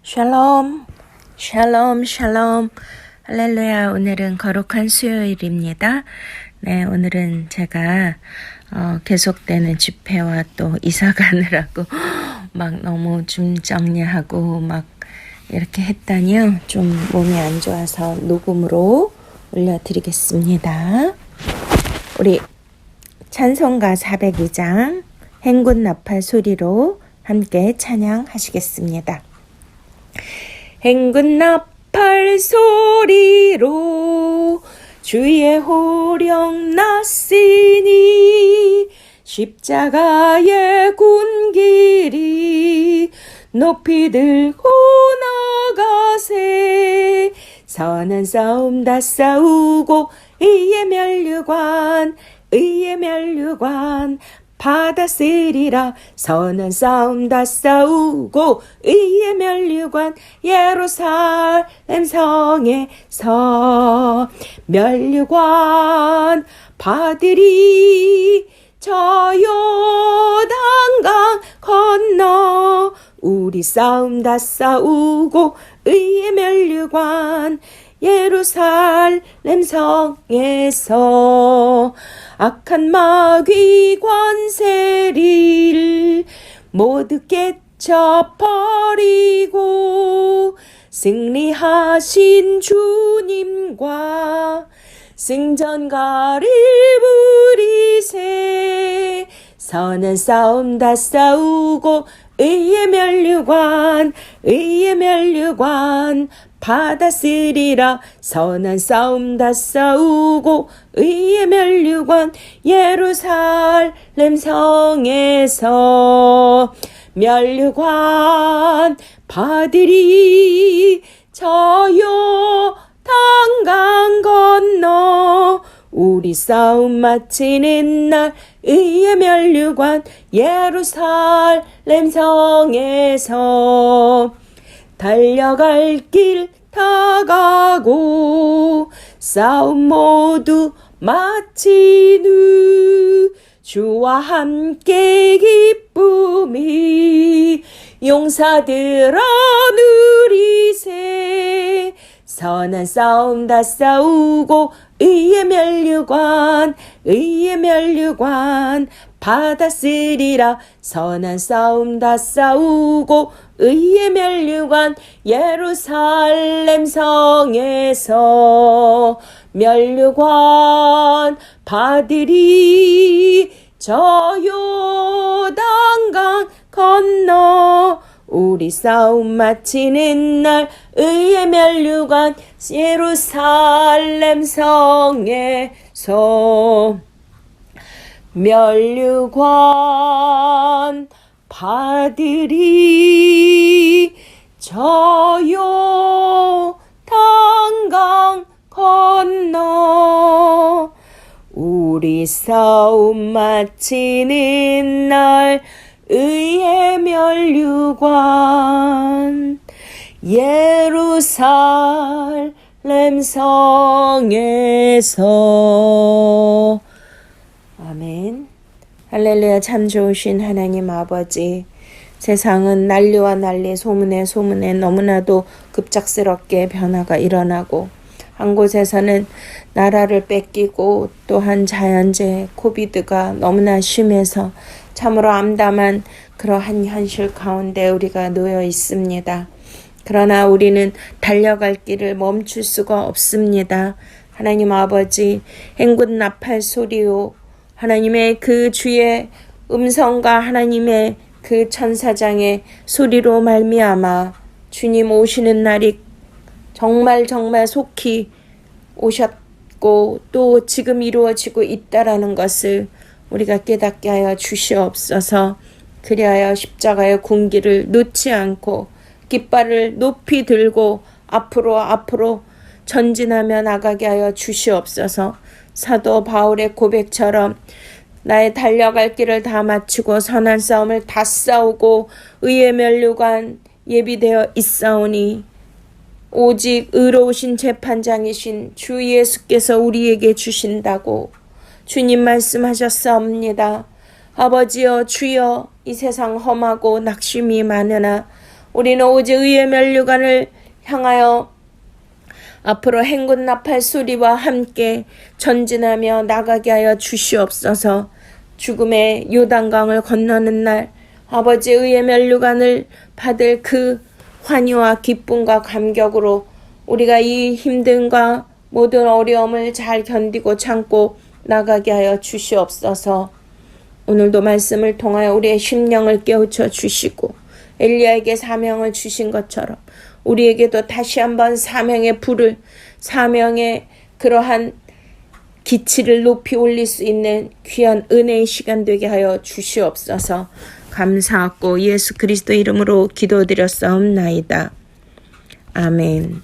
샬롬, 샬롬, 샬롬. 할렐루야. 오늘은 거룩한 수요일입니다. 네, 오늘은 제가 계속되는 집회와 또 이사 가느라고 막 너무 좀 정리하고 막 이렇게 했다니요. 좀 몸이 안 좋아서 녹음으로 올려드리겠습니다. 우리 찬송가 402장 행군 나팔 소리로 함께 찬양하시겠습니다. 행군 나팔 소리로 주의 호령 났으니 십자가의 군길이 높이 들고 나가세. 선한 싸움 다 싸우고 의의 면류관 받았으리라. 선한 싸움 다 싸우고 의의 면류관 예루살렘 성에서 면류관 받으리. 저 요단강 건너 우리 싸움 다 싸우고 의의 면류관 예루살렘 성에서 악한 마귀 관세를 모두 깨쳐버리고 승리하신 주님과 승전가를 부리세. 선한 싸움 다 싸우고 의의 면류관 받았으리라. 선한 싸움 다 싸우고 의의 면류관 예루살렘 성에서 면류관 받으리. 저 요단강 건너 우리 싸움 마치는 날 의의 면류관 예루살렘 성에서 달려갈 길 다 가고 싸움 모두 마친 후 주와 함께 기쁨이 용사들아 누리세. 선한 싸움 다 싸우고 의의 면류관 받았으리라. 선한 싸움 다 싸우고 의의 면류관 예루살렘 성에서 면류관 받으리. 저 요단강 건너 우리 싸움 마치는 날 의의 면류관 예루살렘 성에서 면류관 받으리. 저 요단강 건너 우리 싸움 마치는 날 의의 면류관 예루살렘 성에서. 아멘. 할렐루야. 참 좋으신 하나님 아버지, 세상은 난리와 난리, 소문에 너무나도 급작스럽게 변화가 일어나고 한 곳에서는 나라를 뺏기고 또한 자연재해 코비드가 너무나 심해서 참으로 암담한 그러한 현실 가운데 우리가 놓여 있습니다. 그러나 우리는 달려갈 길을 멈출 수가 없습니다. 하나님 아버지, 행군 나팔 소리요 하나님의 그 주의 음성과 하나님의 그 천사장의 소리로 말미암아 주님 오시는 날이 정말 속히 오셨고 또 지금 이루어지고 있다라는 것을 우리가 깨닫게 하여 주시옵소서. 그리하여 십자가의 군기를 놓지 않고 깃발을 높이 들고 앞으로 전진하며 나가게 하여 주시옵소서. 사도 바울의 고백처럼 나의 달려갈 길을 다 마치고 선한 싸움을 다 싸우고 의의 면류관 예비되어 있사오니 오직 의로우신 재판장이신 주 예수께서 우리에게 주신다고 주님 말씀하셨사옵니다. 아버지여 주여, 이 세상 험하고 낙심이 많으나 우리는 오직 의의 면류관을 향하여 앞으로 행군 나팔 소리와 함께 전진하며 나가게 하여 주시옵소서. 죽음의 요단강을 건너는 날 아버지의 의의 면류관을 받을 그 환희와 기쁨과 감격으로 우리가 이 힘듦과 모든 어려움을 잘 견디고 참고 나가게 하여 주시옵소서. 오늘도 말씀을 통하여 우리의 심령을 깨우쳐 주시고 엘리야에게 사명을 주신 것처럼 우리에게도 다시 한번 사명의 불을, 사명의 그러한 기치를 높이 올릴 수 있는 귀한 은혜의 시간 되게 하여 주시옵소서. 감사하고 예수 그리스도 이름으로 기도드렸사옵나이다. 아멘.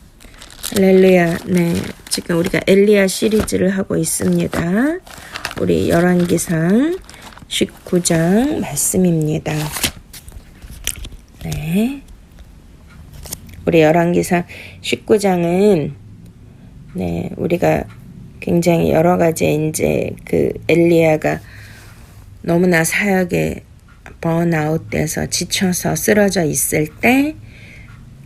할렐루야. 네, 지금 우리가 엘리야 시리즈를 하고 있습니다. 우리 열왕기상 19장 말씀입니다. 네, 우리 열왕기상 19장은 네, 우리가 굉장히 여러 가지 이제 그 엘리야가 너무나 사역에 번아웃돼서 지쳐서 쓰러져 있을 때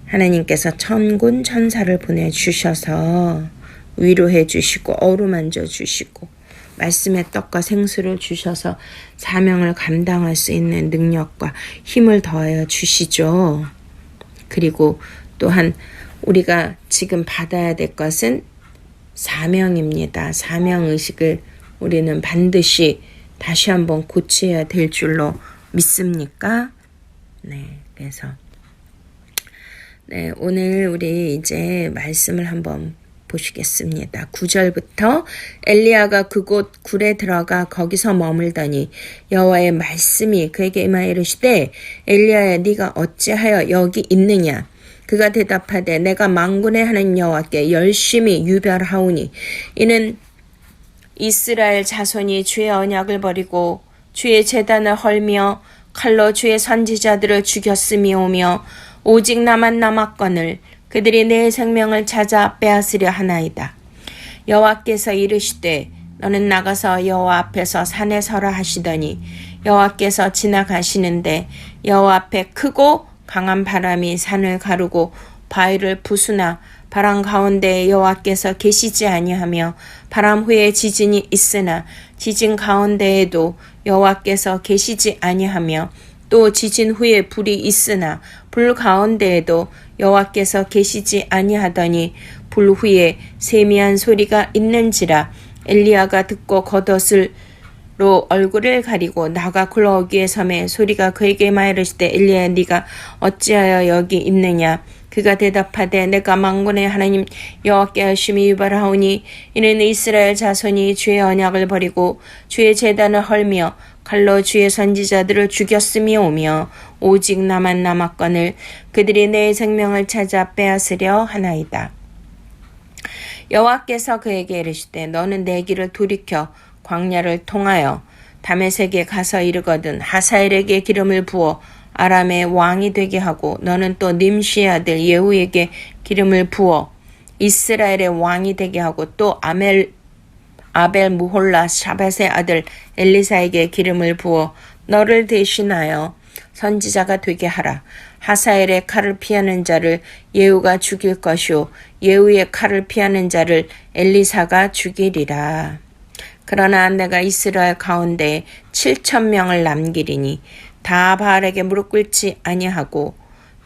하나님께서 천군 천사를 보내주셔서 위로해 주시고 어루만져 주시고 말씀의 떡과 생수를 주셔서 사명을 감당할 수 있는 능력과 힘을 더하여 주시죠. 그리고 또한 우리가 지금 받아야 될 것은 사명입니다. 사명의식을 우리는 반드시 다시 한번 고쳐야 될 줄로 믿습니까? 네, 그래서 네, 오늘 우리 이제 말씀을 한번 보시겠습니다. 9절부터 엘리야가 그곳 굴에 들어가 거기서 머물더니 여호와의 말씀이 그에게 임하여 이르시되 엘리야야 네가 어찌하여 여기 있느냐? 그가 대답하되 내가 만군의 하나님 여호와께 열심히 유별하오니 이는 이스라엘 자손이 주의 언약을 버리고 주의 제단을 헐며 칼로 주의 선지자들을 죽였음이오며 오직 나만 남았거늘 그들이 내 생명을 찾아 빼앗으려 하나이다. 여호와께서 이르시되 너는 나가서 여호와 앞에서 산에 서라 하시더니 여호와께서 지나가시는데 여호와 앞에 크고 강한 바람이 산을 가르고 바위를 부수나 바람 가운데에 여호와께서 계시지 아니하며 바람 후에 지진이 있으나 지진 가운데에도 여호와께서 계시지 아니하며 또 지진 후에 불이 있으나 불 가운데에도 여호와께서 계시지 아니하더니 불 후에 세미한 소리가 있는지라 엘리야가 듣고 겉옷으로 얼굴을 가리고 나가 굴러오기에 섬에 소리가 그에게 말이르시되 엘리야 네가 어찌하여 여기 있느냐? 그가 대답하되 내가 만군의 하나님 여호와께 열심히 유발하오니 이는 이스라엘 자손이 주의 언약을 버리고 주의 제단을 헐며 칼로 주의 선지자들을 죽였음이오며 오직 나만 남았거늘 그들이 내 생명을 찾아 빼앗으려 하나이다. 여호와께서 그에게 이르시되 너는 내 길을 돌이켜 광야를 통하여 다메섹에 가서 이르거든 하사엘에게 기름을 부어 아람의 왕이 되게 하고 너는 또 님시의 아들 예후에게 기름을 부어 이스라엘의 왕이 되게 하고 또 아벨 무홀라 샤밧의 아들 엘리사에게 기름을 부어 너를 대신하여 선지자가 되게 하라. 하사엘의 칼을 피하는 자를 예후가 죽일 것이요 예후의 칼을 피하는 자를 엘리사가 죽이리라. 그러나 내가 이스라엘 가운데 7,000명을 남기리니 다 바알에게 무릎 꿇지 아니하고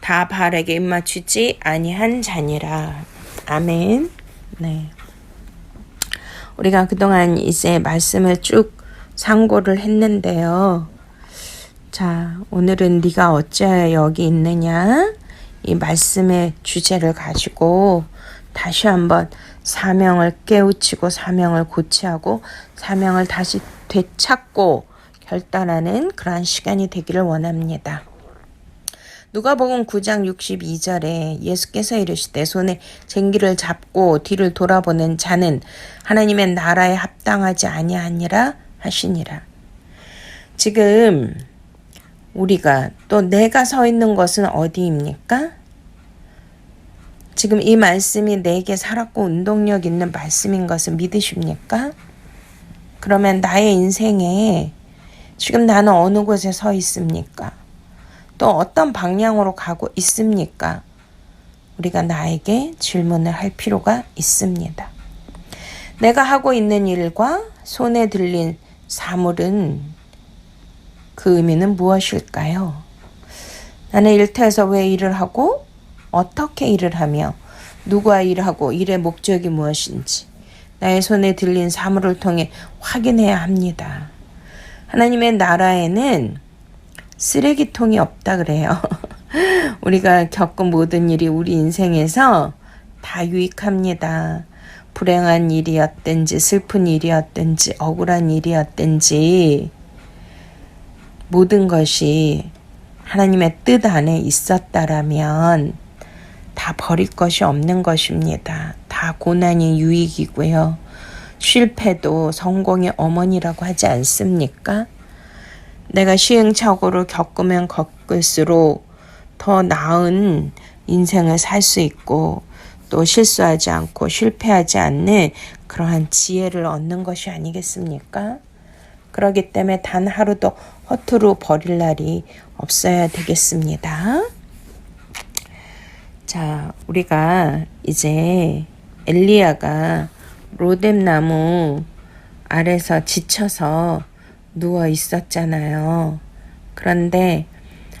다 바알에게 입맞추지 아니한 자니라. 아멘. 네. 우리가 그동안 이제 말씀을 쭉 상고를 했는데요. 자, 오늘은 네가 어찌하여 여기 있느냐? 이 말씀의 주제를 가지고 다시 한번 사명을 깨우치고 사명을 고치하고 사명을 다시 되찾고 결단하는 그러한 시간이 되기를 원합니다. 누가복음 9장 62절에 예수께서 이르시되 손에 쟁기를 잡고 뒤를 돌아보는 자는 하나님의 나라에 합당하지 아니하니라 하시니라. 지금 우리가 또 내가 서 있는 것은 어디입니까? 지금 이 말씀이 내게 살았고 운동력 있는 말씀인 것을 믿으십니까? 그러면 나의 인생에 지금 나는 어느 곳에 서 있습니까? 또 어떤 방향으로 가고 있습니까? 우리가 나에게 질문을 할 필요가 있습니다. 내가 하고 있는 일과 손에 들린 사물은 그 의미는 무엇일까요? 나는 일터에서 왜 일을 하고 어떻게 일을 하며 누구와 일하고 일의 목적이 무엇인지 나의 손에 들린 사물을 통해 확인해야 합니다. 하나님의 나라에는 쓰레기통이 없다 그래요. 우리가 겪은 모든 일이 우리 인생에서 다 유익합니다. 불행한 일이었든지 슬픈 일이었든지 억울한 일이었든지 모든 것이 하나님의 뜻 안에 있었다라면 다 버릴 것이 없는 것입니다. 다 고난이 유익이고요. 실패도 성공의 어머니라고 하지 않습니까? 내가 시행착오를 겪으면 겪을수록 더 나은 인생을 살 수 있고 또 실수하지 않고 실패하지 않는 그러한 지혜를 얻는 것이 아니겠습니까? 그렇기 때문에 단 하루도 허투루 버릴 날이 없어야 되겠습니다. 자, 우리가 이제 엘리야가 로뎀나무 아래서 지쳐서 누워 있었잖아요. 그런데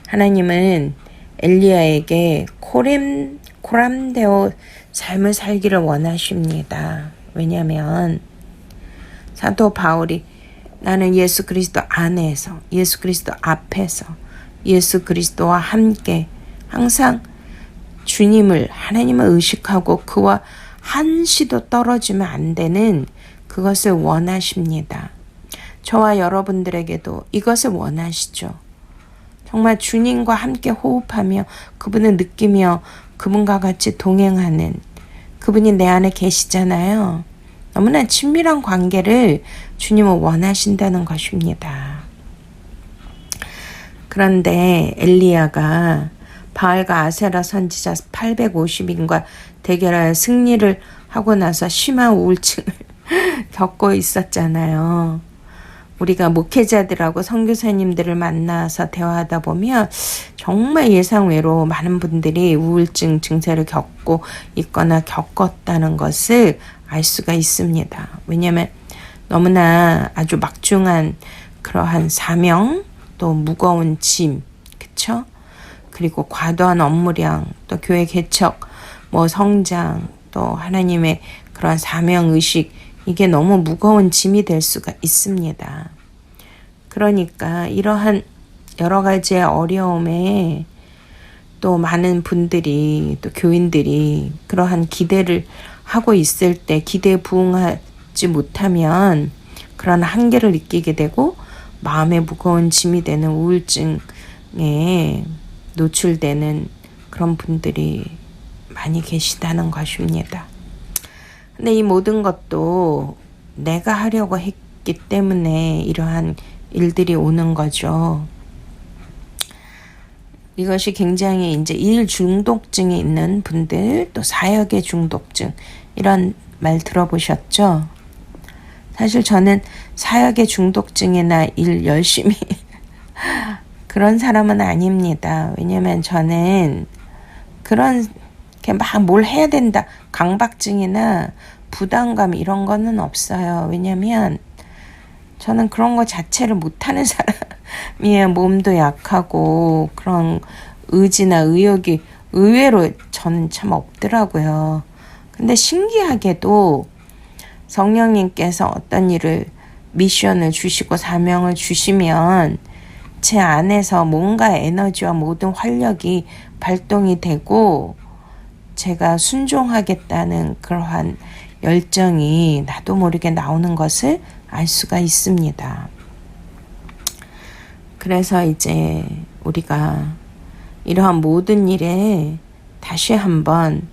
하나님은 엘리야에게 코람데오 삶을 살기를 원하십니다. 왜냐하면 사도 바울이 나는 예수 그리스도 안에서, 예수 그리스도 앞에서, 예수 그리스도와 함께 항상 주님을, 하나님을 의식하고 그와 한시도 떨어지면 안 되는 그것을 원하십니다. 저와 여러분들에게도 이것을 원하시죠. 정말 주님과 함께 호흡하며 그분을 느끼며 그분과 같이 동행하는 그분이 내 안에 계시잖아요. 너무나 친밀한 관계를 주님은 원하신다는 것입니다. 그런데 엘리야가 바알과 아세라 선지자 850인과 대결하여 승리를 하고 나서 심한 우울증을 겪고 있었잖아요. 우리가 목회자들하고 선교사님들을 만나서 대화하다 보면 정말 예상외로 많은 분들이 우울증 증세를 겪고 있거나 겪었다는 것을 알 수가 있습니다. 왜냐하면 너무나 아주 막중한 그러한 사명, 또 무거운 짐, 그쵸? 그리고 과도한 업무량, 또 교회 개척, 성장, 또 하나님의 그러한 사명의식, 이게 너무 무거운 짐이 될 수가 있습니다. 그러니까 이러한 여러 가지의 어려움에 또 많은 분들이, 또 교인들이 그러한 기대를 하고 있을 때 기대에 부응하지 못하면 그런 한계를 느끼게 되고 마음에 무거운 짐이 되는 우울증에 노출되는 그런 분들이 많이 계시다는 것입니다. 근데 이 모든 것도 내가 하려고 했기 때문에 이러한 일들이 오는 거죠. 이것이 굉장히 이제 일 중독증이 있는 분들, 또 사역의 중독증, 이런 말 들어보셨죠? 사실 저는 사역의 중독증이나 일 열심히 그런 사람은 아닙니다. 왜냐면 저는 그런 막 뭘 해야 된다, 강박증이나 부담감 이런 거는 없어요. 왜냐면 저는 그런 거 자체를 못하는 사람이에요. 몸도 약하고 그런 의지나 의욕이 의외로 저는 참 없더라고요. 근데 신기하게도 성령님께서 어떤 일을 미션을 주시고 사명을 주시면 제 안에서 뭔가 에너지와 모든 활력이 발동이 되고 제가 순종하겠다는 그러한 열정이 나도 모르게 나오는 것을 알 수가 있습니다. 그래서 이제 우리가 이러한 모든 일에 다시 한번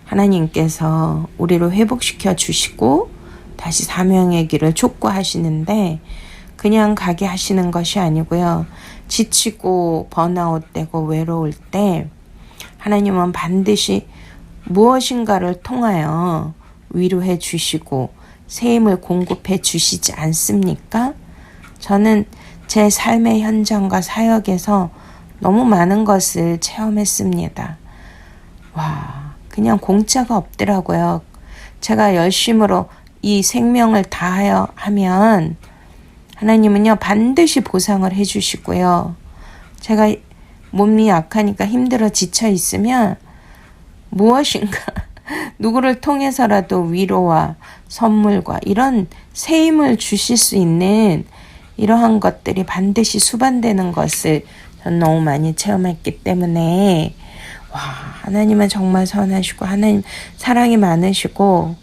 하나님께서 우리를 회복시켜 주시고 다시 사명의 길을 촉구하시는데 그냥 가게 하시는 것이 아니고요. 지치고 번아웃되고 외로울 때 하나님은 반드시 무엇인가를 통하여 위로해 주시고 새 힘을 공급해 주시지 않습니까? 저는 제 삶의 현장과 사역에서 너무 많은 것을 체험했습니다. 와, 그냥 공짜가 없더라고요. 제가 열심으로 이 생명을 다하여 하면 하나님은요 반드시 보상을 해주시고요. 제가 몸이 약하니까 힘들어 지쳐 있으면 무엇인가 누구를 통해서라도 위로와 선물과 이런 새 힘을 주실 수 있는 이러한 것들이 반드시 수반되는 것을 전 너무 많이 체험했기 때문에 와, 하나님은 정말 선하시고 하나님 사랑이 많으시고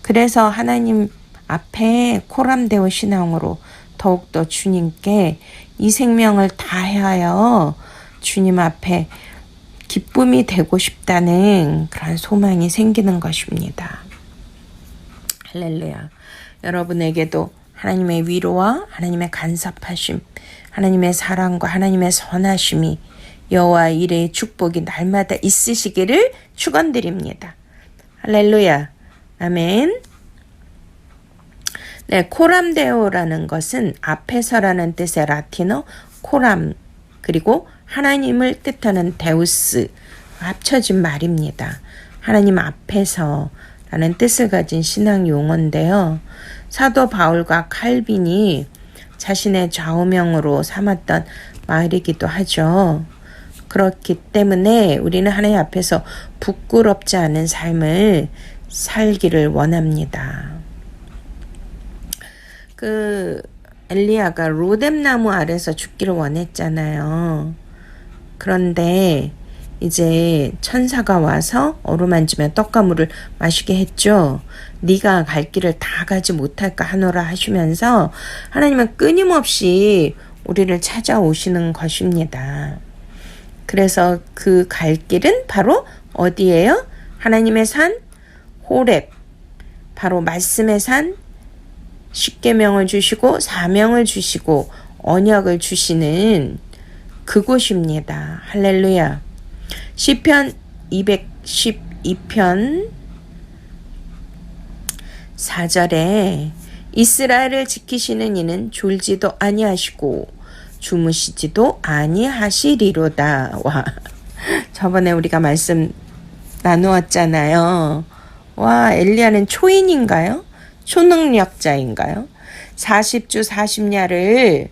그래서 하나님 앞에 코람데오 신앙으로 더욱더 주님께 이 생명을 다하여 주님 앞에 기쁨이 되고 싶다는 그런 소망이 생기는 것입니다. 할렐루야. 여러분에게도 하나님의 위로와 하나님의 간섭하심, 하나님의 사랑과 하나님의 선하심이 여호와 이레의 축복이 날마다 있으시기를 축원드립니다. 할렐루야. 아멘. 네, 코람데오라는 것은 앞에서라는 뜻의 라틴어 코람 그리고 하나님을 뜻하는 데우스 합쳐진 말입니다. 하나님 앞에서라는 뜻을 가진 신앙 용어인데요. 사도 바울과 칼빈이 자신의 좌우명으로 삼았던 말이기도 하죠. 그렇기 때문에 우리는 하나님 앞에서 부끄럽지 않은 삶을 살기를 원합니다. 엘리야가 로뎀나무 아래서 죽기를 원했잖아요. 그런데 이제 천사가 와서 어루만지며 떡과 물을 마시게 했죠. 네가 갈 길을 다 가지 못할까 하노라 하시면서 하나님은 끊임없이 우리를 찾아오시는 것입니다. 그래서 그 갈 길은 바로 어디예요? 하나님의 산 호렙, 바로 말씀의 산 십계명을 주시고 사명을 주시고 언약을 주시는 그곳입니다. 할렐루야. 시편 212편 4절에 이스라엘을 지키시는 이는 졸지도 아니하시고 주무시지도 아니하시리로다. 와, 저번에 우리가 말씀 나누었잖아요. 와, 엘리야는 초인인가요? 초능력자인가요? 40주 40야를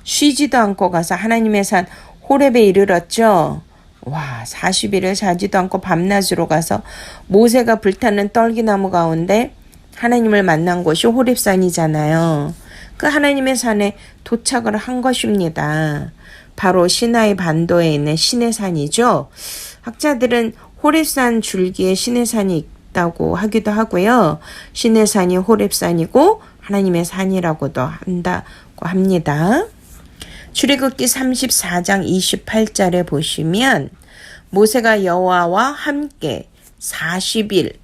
쉬지도 않고 가서 하나님의 산 호렙에 이르렀죠. 와, 40일을 자지도 않고 밤낮으로 가서 모세가 불타는 떨기나무 가운데 하나님을 만난 곳이 호렙산이잖아요. 그 하나님의 산에 도착을 한 것입니다. 바로 시나이 반도에 있는 시내산이죠. 학자들은 호렙산 줄기에 시내산이 있다고 하기도 하고요. 시내산이 호렙산이고 하나님의 산이라고도 한다고 합니다. 출애굽기 34장 28절에 보시면 모세가 여호와와 함께 40일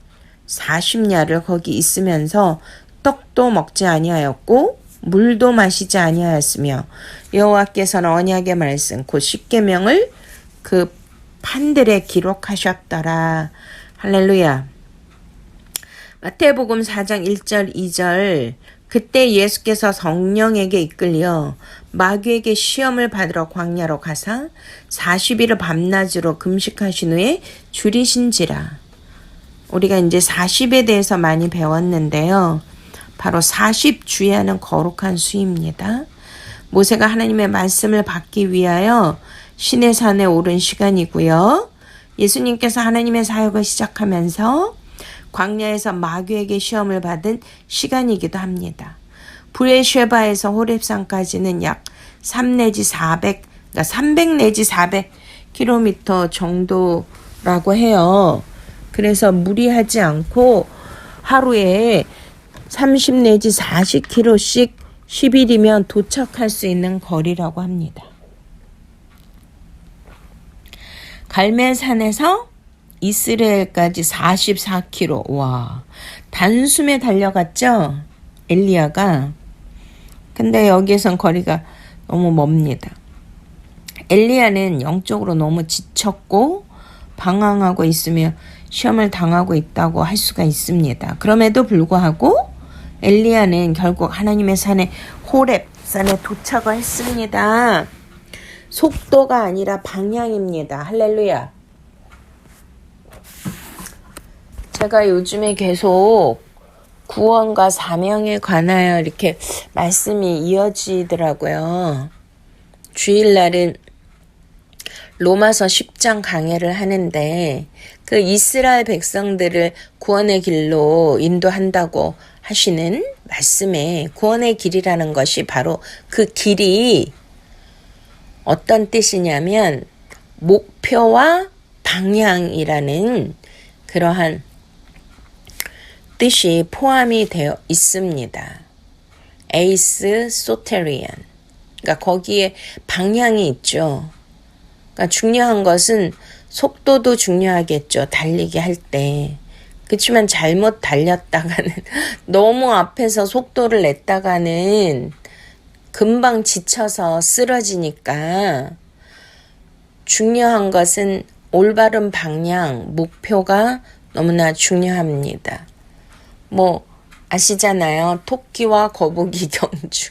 40야를 거기 있으면서 떡도 먹지 아니하였고 물도 마시지 아니하였으며 여호와께서는 언약의 말씀 곧 십계명을 그 판들에 기록하셨더라. 할렐루야. 마태복음 4장 1절 2절 그때 예수께서 성령에게 이끌려 마귀에게 시험을 받으러 광야로 가사 40일을 밤낮으로 금식하신 후에 줄이신지라. 우리가 이제 40에 대해서 많이 배웠는데요. 바로 40주야는 거룩한 수입니다. 모세가 하나님의 말씀을 받기 위하여 시내산에 오른 시간이고요. 예수님께서 하나님의 사역을 시작하면서 광야에서 마귀에게 시험을 받은 시간이기도 합니다. 브레쉐바에서 호렙산까지는 약 3 내지 400, 그러니까 300 내지 400km 정도라고 해요. 그래서 무리하지 않고 하루에 30 내지 40km씩 10일이면 도착할 수 있는 거리라고 합니다. 갈멜산에서 이스라엘까지 44km. 와, 단숨에 달려갔죠? 엘리야가. 근데 여기에선 거리가 너무 멉니다. 엘리야는 영적으로 너무 지쳤고 방황하고 있으며 시험을 당하고 있다고 할 수가 있습니다. 그럼에도 불구하고 엘리야는 결국 하나님의 산에 호렙 산에 도착을 했습니다. 속도가 아니라 방향입니다. 할렐루야. 제가 요즘에 계속 구원과 사명에 관하여 이렇게 말씀이 이어지더라고요. 주일날은 로마서 10장 강해를 하는데 그 이스라엘 백성들을 구원의 길로 인도한다고 하시는 말씀에 구원의 길이라는 것이 바로 그 길이 어떤 뜻이냐면 목표와 방향이라는 그러한 뜻이 포함이 되어 있습니다. 에이스 소테리안. 그러니까 거기에 방향이 있죠. 그러니까 중요한 것은 속도도 중요하겠죠. 달리기 할 때. 그렇지만 잘못 달렸다가는 너무 앞에서 속도를 냈다가는 금방 지쳐서 쓰러지니까 중요한 것은 올바른 방향, 목표가 너무나 중요합니다. 뭐 아시잖아요. 토끼와 거북이 경주.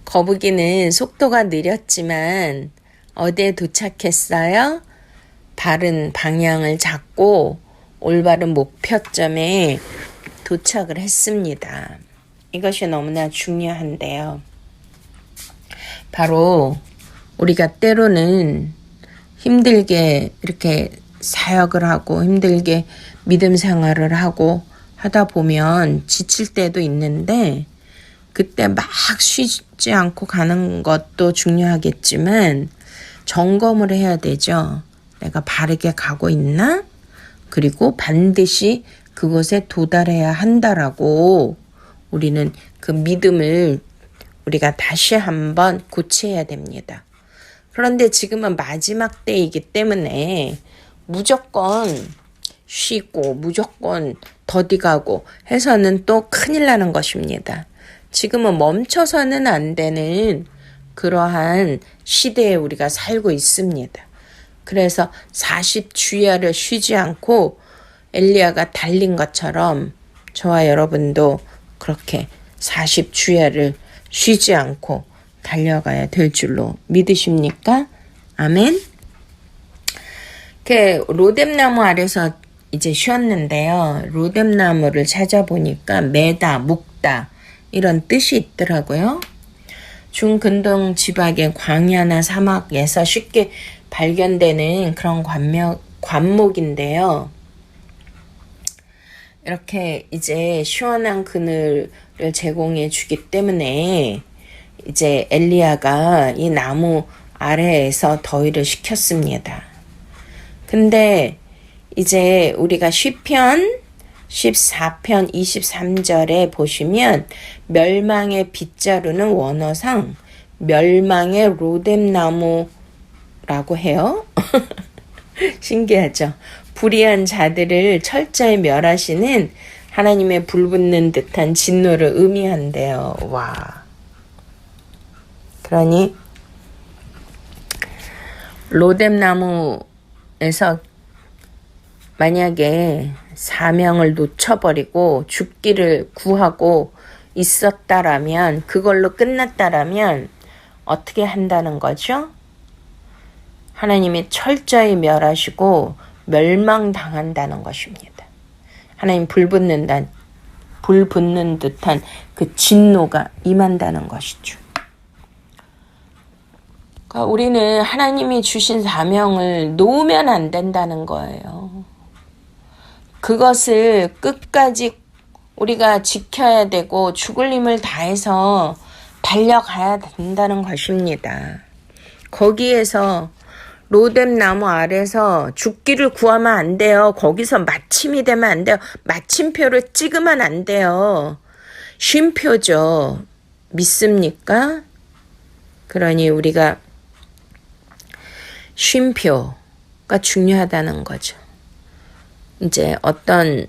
거북이는 속도가 느렸지만 어디에 도착했어요? 바른 방향을 잡고 올바른 목표점에 도착을 했습니다. 이것이 너무나 중요한데요. 바로 우리가 때로는 힘들게 이렇게 사역을 하고 힘들게 믿음 생활을 하고 하다 보면 지칠 때도 있는데 그때 막 쉬지 않고 가는 것도 중요하겠지만 점검을 해야 되죠. 내가 바르게 가고 있나? 그리고 반드시 그곳에 도달해야 한다라고 우리는 그 믿음을 우리가 다시 한번 고쳐야 됩니다. 그런데 지금은 마지막 때이기 때문에 무조건 쉬고 무조건 더디 가고 해서는 또 큰일 나는 것입니다. 지금은 멈춰서는 안 되는 그러한 시대에 우리가 살고 있습니다. 그래서 40주야를 쉬지 않고 엘리야가 달린 것처럼 저와 여러분도 그렇게 40주야를 쉬지 않고 달려가야 될 줄로 믿으십니까? 아멘. 로뎀나무 아래서 이제 쉬었는데요. 로뎀나무를 찾아보니까 매다, 묶다 이런 뜻이 있더라고요. 중근동 지방의 광야나 사막에서 쉽게 발견되는 그런 관목인데요. 이렇게 이제 시원한 그늘을 제공해 주기 때문에 이제 엘리야가 이 나무 아래에서 더위를 식혔습니다. 근데 이제 우리가 시편 14편 23절에 보시면 멸망의 빗자루는 원어상 멸망의 로뎀나무라고 해요. 신기하죠? 불의한 자들을 철저히 멸하시는 하나님의 불붙는 듯한 진노를 의미한대요. 와. 그러니 로뎀나무에서 만약에 사명을 놓쳐버리고 죽기를 구하고 있었다라면, 그걸로 끝났다라면 어떻게 한다는 거죠? 하나님이 철저히 멸하시고 멸망당한다는 것입니다. 하나님 불 붙는 듯한 그 진노가 임한다는 것이죠. 그러니까 우리는 하나님이 주신 사명을 놓으면 안 된다는 거예요. 그것을 끝까지 우리가 지켜야 되고 죽을 힘을 다해서 달려가야 된다는 것입니다. 거기에서 로뎀나무 아래서 죽기를 구하면 안 돼요. 거기서 마침이 되면 안 돼요. 마침표를 찍으면 안 돼요. 쉼표죠. 믿습니까? 그러니 우리가 쉼표가 중요하다는 거죠. 이제 어떤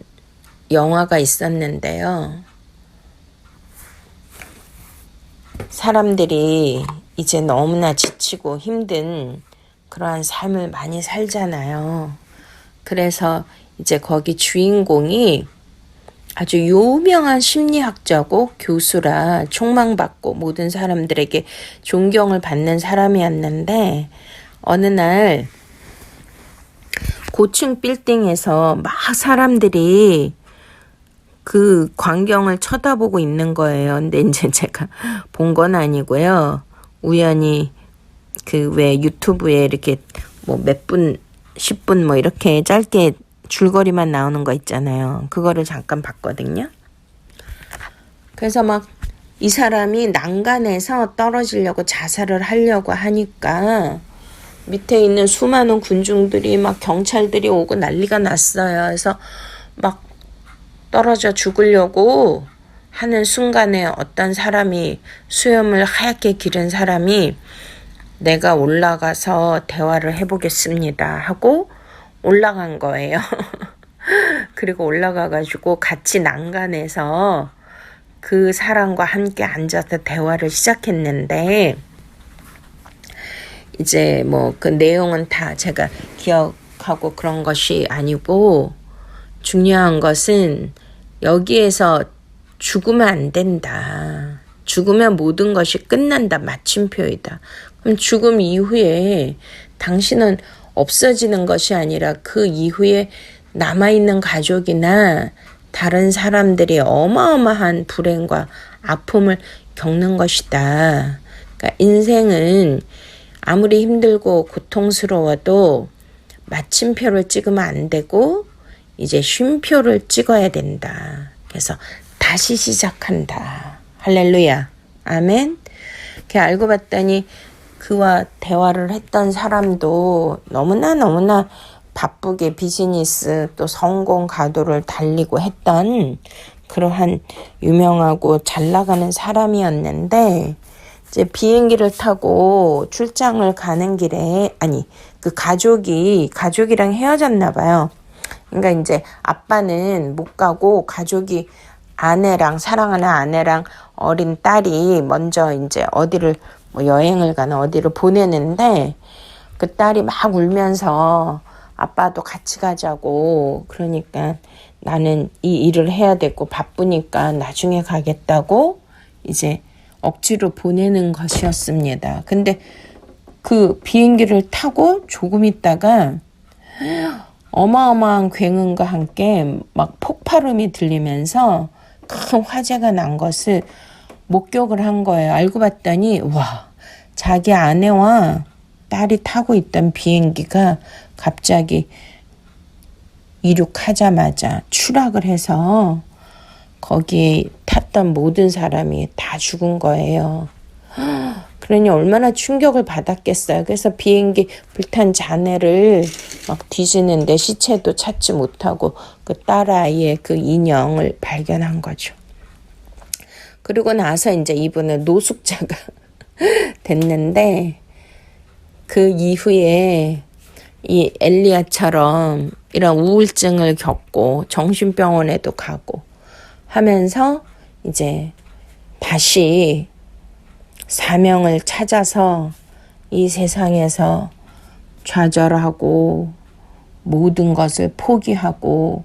영화가 있었는데요. 사람들이 이제 너무나 지치고 힘든 그러한 삶을 많이 살잖아요. 그래서 이제 거기 주인공이 아주 유명한 심리학자고 교수라 촉망받고 모든 사람들에게 존경을 받는 사람이었는데 어느 날 고층 빌딩에서 막 사람들이 그 광경을 쳐다보고 있는 거예요. 근데 이제 제가 본 건 아니고요. 우연히 그 왜 유튜브에 이렇게 뭐 몇 분, 10분 뭐 이렇게 짧게 줄거리만 나오는 거 있잖아요. 그거를 잠깐 봤거든요. 그래서 막 이 사람이 난간에서 떨어지려고 자살을 하려고 하니까 밑에 있는 수많은 군중들이 막 경찰들이 오고 난리가 났어요. 그래서 막 떨어져 죽으려고 하는 순간에 어떤 사람이 수염을 하얗게 기른 사람이 내가 올라가서 대화를 해보겠습니다 하고 올라간 거예요. 그리고 올라가가지고 같이 난간에서 그 사람과 함께 앉아서 대화를 시작했는데 이제 뭐 그 내용은 다 제가 기억하고 그런 것이 아니고 중요한 것은 여기에서 죽으면 안 된다. 죽으면 모든 것이 끝난다. 마침표이다. 그럼 죽음 이후에 당신은 없어지는 것이 아니라 그 이후에 남아있는 가족이나 다른 사람들이 어마어마한 불행과 아픔을 겪는 것이다. 그러니까 인생은 아무리 힘들고 고통스러워도 마침표를 찍으면 안 되고 이제 쉼표를 찍어야 된다. 그래서 다시 시작한다. 할렐루야. 아멘. 이렇게 알고 봤더니 그와 대화를 했던 사람도 너무나 바쁘게 비즈니스 또 성공 가도를 달리고 했던 그러한 유명하고 잘 나가는 사람이었는데 이제 비행기를 타고 출장을 가는 길에 그 가족이랑 헤어졌나 봐요. 그러니까 이제 아빠는 못 가고 가족이 아내랑 사랑하는 아내랑 어린 딸이 먼저 이제 어디를 뭐 여행을 가나 어디를 보내는데 그 딸이 막 울면서 아빠도 같이 가자고 그러니까 나는 이 일을 해야 되고 바쁘니까 나중에 가겠다고 이제 억지로 보내는 것이었습니다. 근데 그 비행기를 타고 조금 있다가 어마어마한 굉음과 함께 막 폭발음이 들리면서 큰 화재가 난 것을 목격을 한 거예요. 알고 봤더니 와, 자기 아내와 딸이 타고 있던 비행기가 갑자기 이륙하자마자 추락을 해서 거기에 탔던 모든 사람이 다 죽은 거예요. 그러니 얼마나 충격을 받았겠어요. 그래서 비행기 불탄 잔해를 막 뒤지는데 시체도 찾지 못하고 그 딸아이의 그 인형을 발견한 거죠. 그리고 나서 이제 이분은 노숙자가 됐는데 그 이후에 이 엘리야처럼 이런 우울증을 겪고 정신병원에도 가고 하면서 이제 다시 사명을 찾아서 이 세상에서 좌절하고 모든 것을 포기하고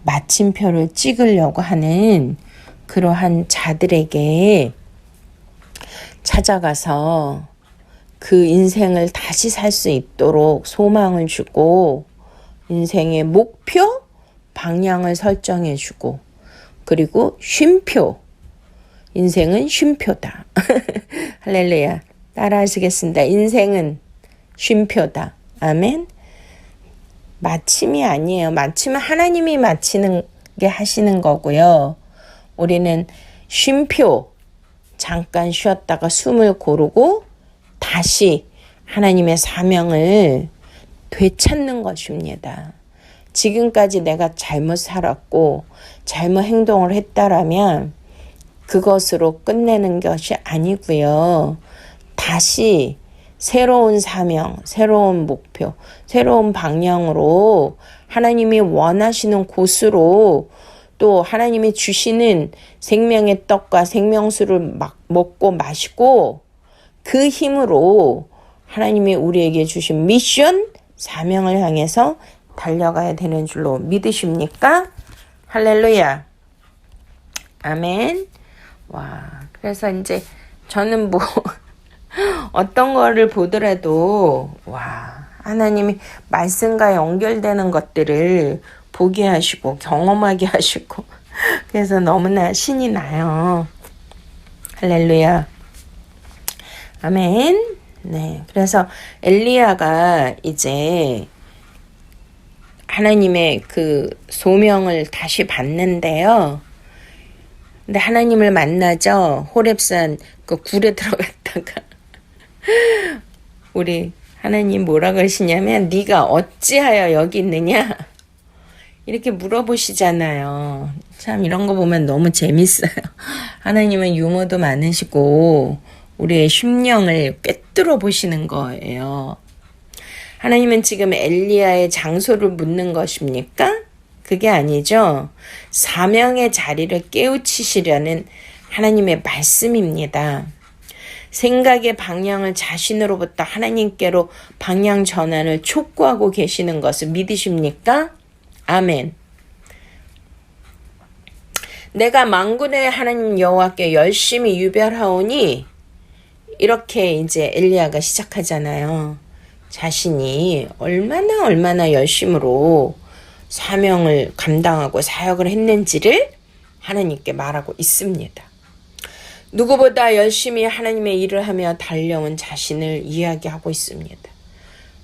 마침표를 찍으려고 하는 그러한 자들에게 찾아가서 그 인생을 다시 살 수 있도록 소망을 주고 인생의 목표, 방향을 설정해 주고 그리고 쉼표, 인생은 쉼표다. 할렐루야. 따라 하시겠습니다. 인생은 쉼표다. 아멘. 마침이 아니에요. 마침은 하나님이 마치는 게 하시는 거고요. 우리는 쉼표, 잠깐 쉬었다가 숨을 고르고 다시 하나님의 사명을 되찾는 것입니다. 지금까지 내가 잘못 살았고 잘못 행동을 했다라면 그것으로 끝내는 것이 아니고요. 다시 새로운 사명, 새로운 목표, 새로운 방향으로 하나님이 원하시는 곳으로 또 하나님이 주시는 생명의 떡과 생명수를 막 먹고 마시고 그 힘으로 하나님이 우리에게 주신 미션, 사명을 향해서 달려가야 되는 줄로 믿으십니까? 할렐루야. 아멘. 와, 그래서 이제 저는 뭐 어떤 거를 보더라도 와, 하나님이 말씀과 연결되는 것들을 보게 하시고 경험하게 하시고 그래서 너무나 신이 나요. 할렐루야. 아멘. 네, 그래서 엘리야가 이제 하나님의 그 소명을 다시 받는데요. 근데 하나님을 만나죠. 호렙산 그 굴에 들어갔다가 우리 하나님 뭐라 그러시냐면 네가 어찌하여 여기 있느냐 이렇게 물어보시잖아요. 참 이런 거 보면 너무 재밌어요. 하나님은 유머도 많으시고 우리의 심령을 꿰뚫어 보시는 거예요. 하나님은 지금 엘리야의 장소를 묻는 것입니까? 그게 아니죠. 사명의 자리를 깨우치시려는 하나님의 말씀입니다. 생각의 방향을 자신으로부터 하나님께로 방향 전환을 촉구하고 계시는 것을 믿으십니까? 아멘. 내가 만군의 하나님 여호와께 열심히 유별하오니 이렇게 이제 엘리야가 시작하잖아요. 자신이 얼마나 열심으로 사명을 감당하고 사역을 했는지를 하나님께 말하고 있습니다. 누구보다 열심히 하나님의 일을 하며 달려온 자신을 이야기하고 있습니다.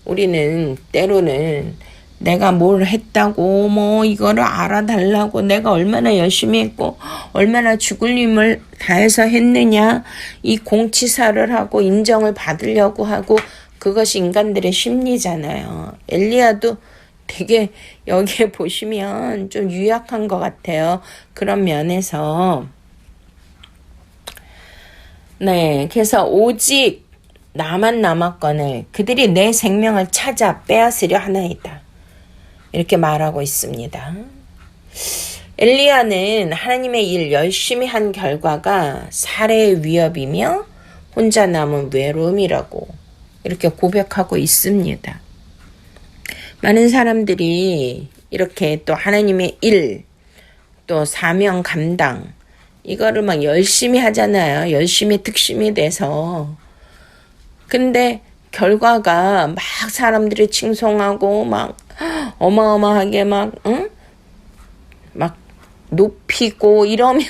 우리는 때로는 내가 뭘 했다고 뭐 이거를 알아달라고 내가 얼마나 열심히 했고 얼마나 죽을 힘을 다해서 했느냐 이 공치사를 하고 인정을 받으려고 하고 그것이 인간들의 심리잖아요. 엘리야도 되게 여기에 보시면 좀 유약한 것 같아요. 그런 면에서 네, 그래서 오직 나만 남았거늘 그들이 내 생명을 찾아 빼앗으려 하나이다. 이렇게 말하고 있습니다. 엘리야는 하나님의 일 열심히 한 결과가 살해의 위협이며 혼자 남은 외로움이라고 이렇게 고백하고 있습니다. 많은 사람들이 이렇게 또 하나님의 일, 또 사명 감당 이거를 막 열심히 하잖아요. 열심히 특심이 돼서. 근데 결과가 막 사람들이 칭송하고 막 어마어마하게 막 높이고 이러면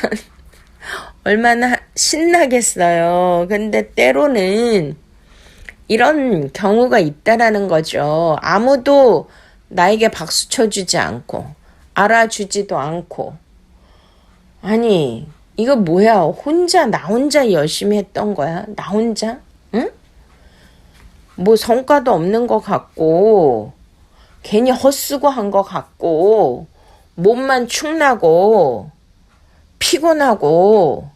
얼마나 신나겠어요. 근데 때로는 이런 경우가 있다라는 거죠. 아무도 나에게 박수 쳐주지 않고 알아주지도 않고 아니 이거 뭐야 나 혼자 열심히 했던 거야 나 혼자 응? 뭐 성과도 없는 것 같고 괜히 헛수고 한 것 같고 몸만 축나고 피곤하고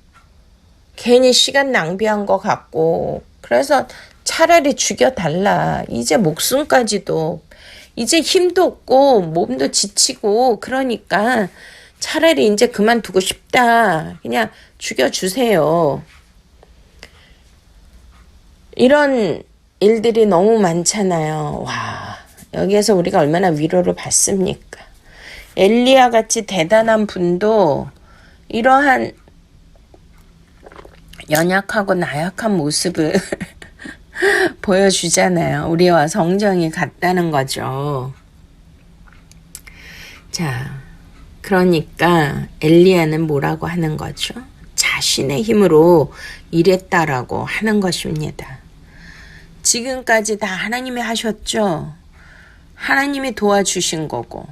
괜히 시간 낭비한 것 같고 그래서 차라리 죽여달라. 이제 목숨까지도 이제 힘도 없고 몸도 지치고 그러니까 차라리 이제 그만두고 싶다. 그냥 죽여주세요. 이런 일들이 너무 많잖아요. 와, 여기에서 우리가 얼마나 위로를 받습니까? 엘리야 같이 대단한 분도 이러한 연약하고 나약한 모습을 보여주잖아요. 우리와 성정이 같다는 거죠. 자, 그러니까 엘리야는 뭐라고 하는 거죠? 자신의 힘으로 일했다라고 하는 것입니다. 지금까지 다 하나님이 하셨죠? 하나님이 도와주신 거고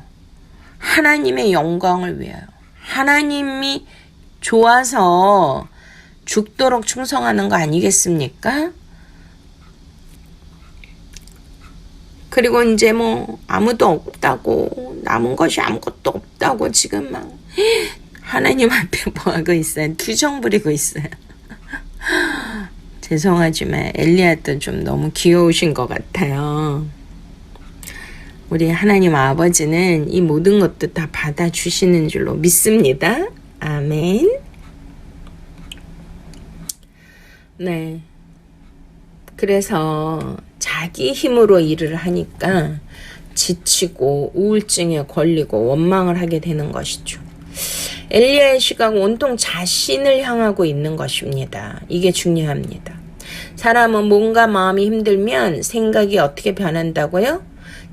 하나님의 영광을 위하여 하나님이 좋아서 죽도록 충성하는 거 아니겠습니까? 그리고 이제 뭐 아무도 없다고 남은 것이 아무것도 없다고 지금 막 하나님 앞에 뭐 하고 있어요. 투정 부리고 있어요. 죄송하지만 엘리야도 좀 너무 귀여우신 것 같아요. 우리 하나님 아버지는 이 모든 것도 다 받아주시는 줄로 믿습니다. 아멘. 네. 그래서 자기 힘으로 일을 하니까 지치고 우울증에 걸리고 원망을 하게 되는 것이죠. 엘리야의 시각은 온통 자신을 향하고 있는 것입니다. 이게 중요합니다. 사람은 몸과 마음이 힘들면 생각이 어떻게 변한다고요?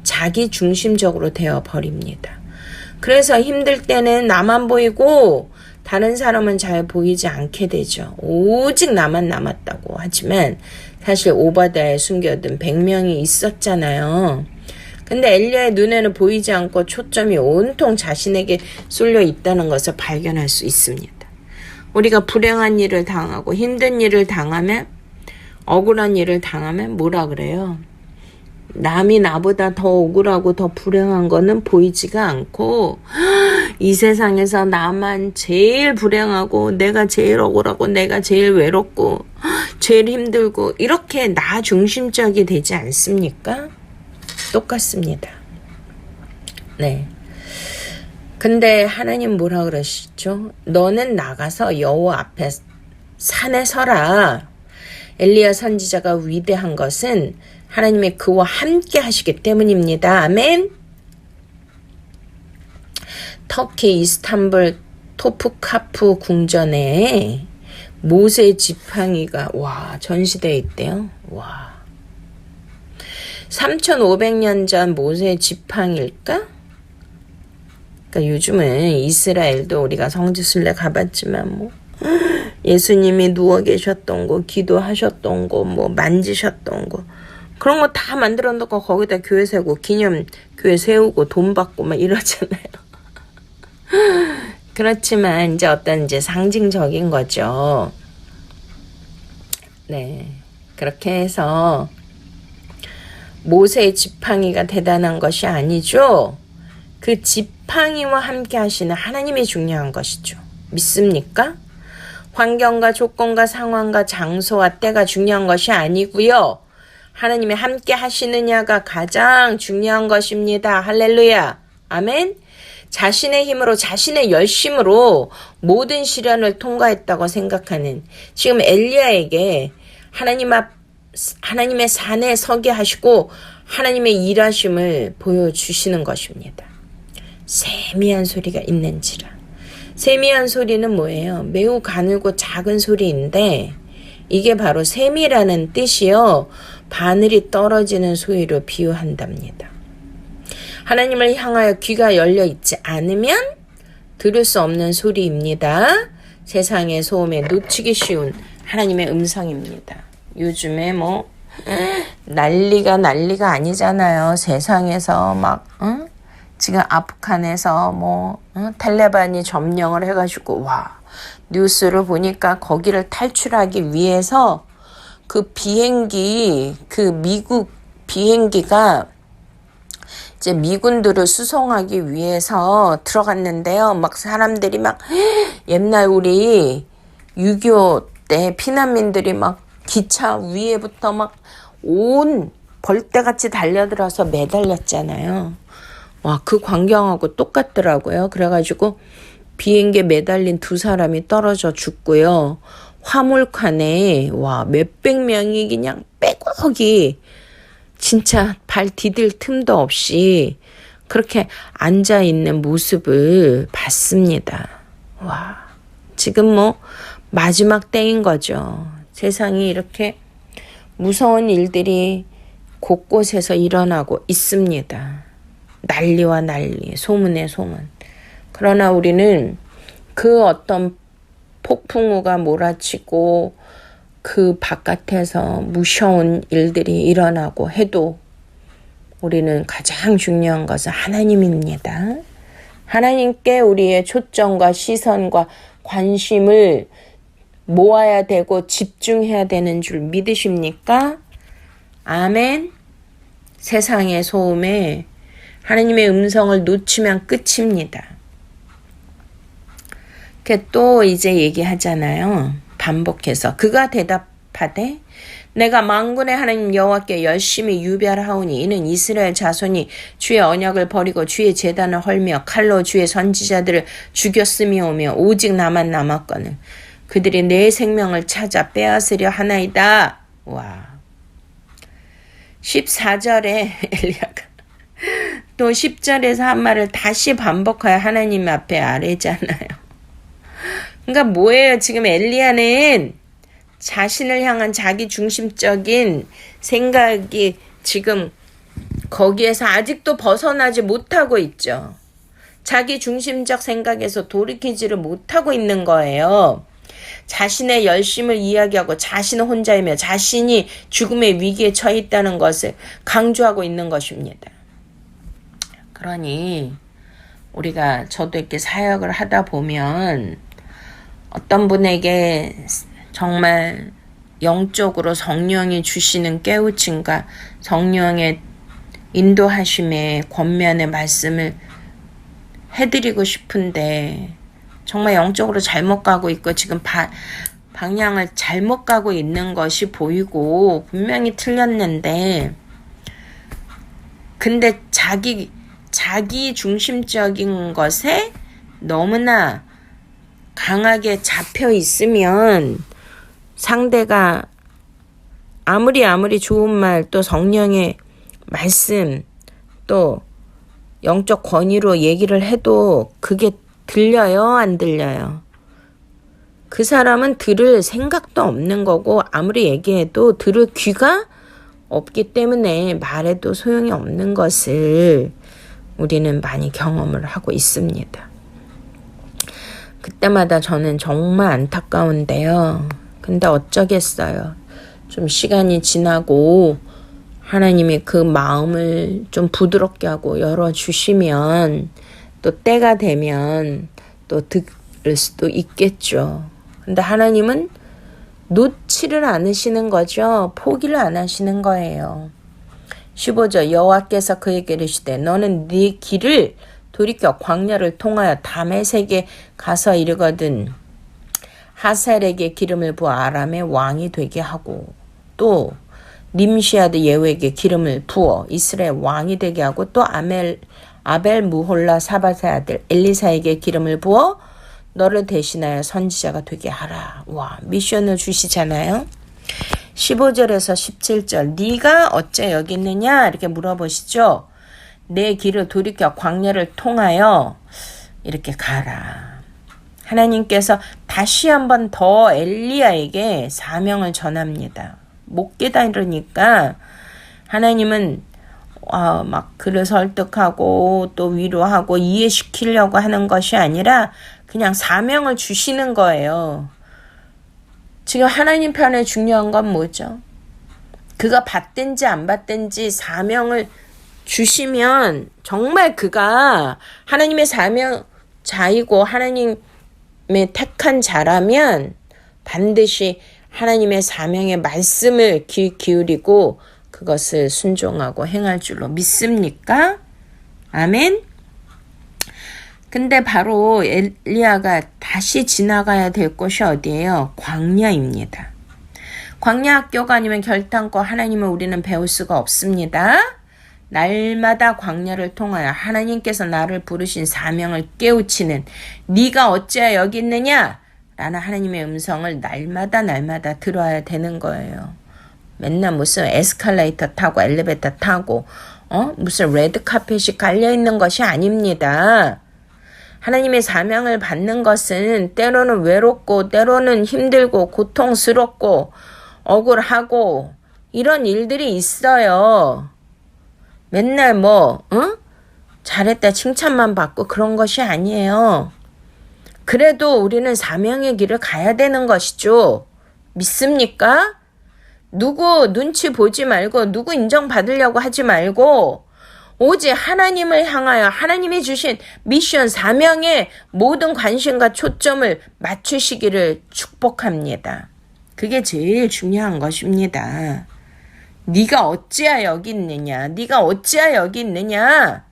자기 중심적으로 되어버립니다. 그래서 힘들 때는 나만 보이고 다른 사람은 잘 보이지 않게 되죠. 오직 나만 남았다고 하지만 사실 오바다에 숨겨둔 100명이 있었잖아요. 근데 엘리야의 눈에는 보이지 않고 초점이 온통 자신에게 쏠려 있다는 것을 발견할 수 있습니다. 우리가 불행한 일을 당하고 힘든 일을 당하면, 억울한 일을 당하면 뭐라 그래요? 남이 나보다 더 억울하고 더 불행한 거는 보이지가 않고 이 세상에서 나만 제일 불행하고 내가 제일 억울하고 내가 제일 외롭고 제일 힘들고 이렇게 나 중심적이 되지 않습니까? 똑같습니다. 네. 근데 하나님 뭐라 그러시죠? 너는 나가서 여호와 앞에 산에 서라. 엘리야 선지자가 위대한 것은 하나님의 그와 함께 하시기 때문입니다. 아멘. 터키 이스탄불 토프카프 궁전에 모세 지팡이가 전시되어 있대요. 3500년 전 모세 지팡일까? 그러니까 요즘은 이스라엘도 우리가 성지순례 가봤지만 예수님이 누워 계셨던 거, 기도하셨던 거, 만지셨던 거 그런 거 다 만들어 놓고 거기다 교회 세우고 기념 교회 세우고 돈 받고 막 이러잖아요. 그렇지만 이제 상징적인 거죠. 네. 그렇게 해서 모세의 지팡이가 대단한 것이 아니죠. 그 지팡이와 함께 하시는 하나님이 중요한 것이죠. 믿습니까? 환경과 조건과 상황과 장소와 때가 중요한 것이 아니고요. 하나님이 함께 하시느냐가 가장 중요한 것입니다. 할렐루야. 아멘. 자신의 힘으로 자신의 열심으로 모든 시련을 통과했다고 생각하는 지금 엘리야에게 하나님의 산에 서게 하시고 하나님의 일하심을 보여주시는 것입니다. 세미한 소리가 있는지라. 세미한 소리는 뭐예요? 매우 가늘고 작은 소리인데 이게 바로 세미라는 뜻이요. 바늘이 떨어지는 소리로 비유한답니다. 하나님을 향하여 귀가 열려 있지 않으면 들을 수 없는 소리입니다. 세상의 소음에 놓치기 쉬운 하나님의 음성입니다. 요즘에 난리가 아니잖아요. 세상에서 지금 아프간에서 텔레반이 점령을 해가지고 뉴스를 보니까 거기를 탈출하기 위해서 그 미국 비행기가 이제 미군들을 수송하기 위해서 들어갔는데요. 사람들이 옛날 우리 6.25 때 피난민들이 기차 위에부터 온 벌떼같이 달려들어서 매달렸잖아요. 그 광경하고 똑같더라고요. 그래가지고 비행기에 매달린 2사람이 떨어져 죽고요. 화물칸에 몇백 명이 그냥 빼곡이 진짜 발 디딜 틈도 없이 그렇게 앉아있는 모습을 봤습니다. 지금 마지막 때인 거죠. 세상이 이렇게 무서운 일들이 곳곳에서 일어나고 있습니다. 난리와 난리, 소문에 소문. 그러나 우리는 그 어떤 폭풍우가 몰아치고 그 바깥에서 무서운 일들이 일어나고 해도 우리는 가장 중요한 것은 하나님입니다. 하나님께 우리의 초점과 시선과 관심을 모아야 되고 집중해야 되는 줄 믿으십니까? 아멘. 세상의 소음에 하나님의 음성을 놓치면 끝입니다. 또 이제 얘기하잖아요. 반복해서 그가 대답하되 내가 만군의 하나님 여호와께 열심히 유별하오니 이는 이스라엘 자손이 주의 언약을 버리고 주의 제단을 헐며 칼로 주의 선지자들을 죽였음이오며 오직 나만 남았거늘 그들이 내 생명을 찾아 빼앗으려 하나이다. 14절에 엘리야가 또 10절에서 한 말을 다시 반복하여 하나님 앞에 아뢰잖아요. 그러니까 뭐예요? 지금 엘리야는 자신을 향한 자기 중심적인 생각이 지금 거기에서 아직도 벗어나지 못하고 있죠. 자기 중심적 생각에서 돌이키지를 못하고 있는 거예요. 자신의 열심을 이야기하고 자신은 혼자이며 자신이 죽음의 위기에 처해 있다는 것을 강조하고 있는 것입니다. 그러니 우리가 저도 이렇게 사역을 하다 보면 어떤 분에게 정말 영적으로 성령이 주시는 깨우침과 성령의 인도하심의 권면의 말씀을 해드리고 싶은데 정말 영적으로 잘못 가고 있고 지금 방향을 잘못 가고 있는 것이 보이고 분명히 틀렸는데 근데 자기 중심적인 것에 너무나 강하게 잡혀 있으면 상대가 아무리 좋은 말 또 성령의 말씀 또 영적 권위로 얘기를 해도 그게 들려요? 안 들려요? 그 사람은 들을 생각도 없는 거고 아무리 얘기해도 들을 귀가 없기 때문에 말해도 소용이 없는 것을 우리는 많이 경험을 하고 있습니다. 그때마다 저는 정말 안타까운데요. 근데 어쩌겠어요. 좀 시간이 지나고 하나님이 그 마음을 좀 부드럽게 하고 열어주시면 또 때가 되면 또 들을 수도 있겠죠. 근데 하나님은 놓지를 않으시는 거죠. 포기를 안 하시는 거예요. 15절 여호와께서 그에게 이르시되 너는 네 길을 돌이켜 광야를 통하여 다메섹에 가서 이르거든 하사엘에게 기름을 부어 아람의 왕이 되게 하고 또 nim시 아들 예후에게 기름을 부어 이스라엘 왕이 되게 하고 또 아벨 무홀라 사밧의 아들 엘리사에게 기름을 부어 너를 대신하여 선지자가 되게 하라. 와, 미션을 주시잖아요. 15절에서 17절 네가 어째 여기 있느냐 이렇게 물어보시죠. 내 길을 돌이켜 광야를 통하여 이렇게 가라. 하나님께서 다시 한번 더 엘리야에게 사명을 전합니다. 못 깨달으니까 하나님은 막 그를 설득하고 또 위로하고 이해시키려고 하는 것이 아니라 그냥 사명을 주시는 거예요. 지금 하나님 편에 중요한 건 뭐죠? 그가 받든지 안 받든지 사명을 주시면 정말 그가 하나님의 사명자이고 하나님의 택한 자라면 반드시 하나님의 사명의 말씀을 귀 기울이고 그것을 순종하고 행할 줄로 믿습니까? 아멘. 근데 바로 엘리야가 다시 지나가야 될 곳이 어디예요? 광야입니다. 광야 학교가 아니면 결단코 하나님을 우리는 배울 수가 없습니다. 날마다 광야를 통하여 하나님께서 나를 부르신 사명을 깨우치는 네가 어찌하여 여기 있느냐? 라는 하나님의 음성을 날마다 들어야 되는 거예요. 맨날 무슨 에스컬레이터 타고 엘리베이터 타고 무슨 레드카펫이 깔려있는 것이 아닙니다. 하나님의 사명을 받는 것은 때로는 외롭고 때로는 힘들고 고통스럽고 억울하고 이런 일들이 있어요. 맨날 잘했다 칭찬만 받고 그런 것이 아니에요. 그래도 우리는 사명의 길을 가야 되는 것이죠. 믿습니까? 누구 눈치 보지 말고 누구 인정받으려고 하지 말고 오직 하나님을 향하여 하나님이 주신 미션 사명에 모든 관심과 초점을 맞추시기를 축복합니다. 그게 제일 중요한 것입니다. 네가 어찌하여 여기 있느냐? 네가 어찌하여 여기 있느냐?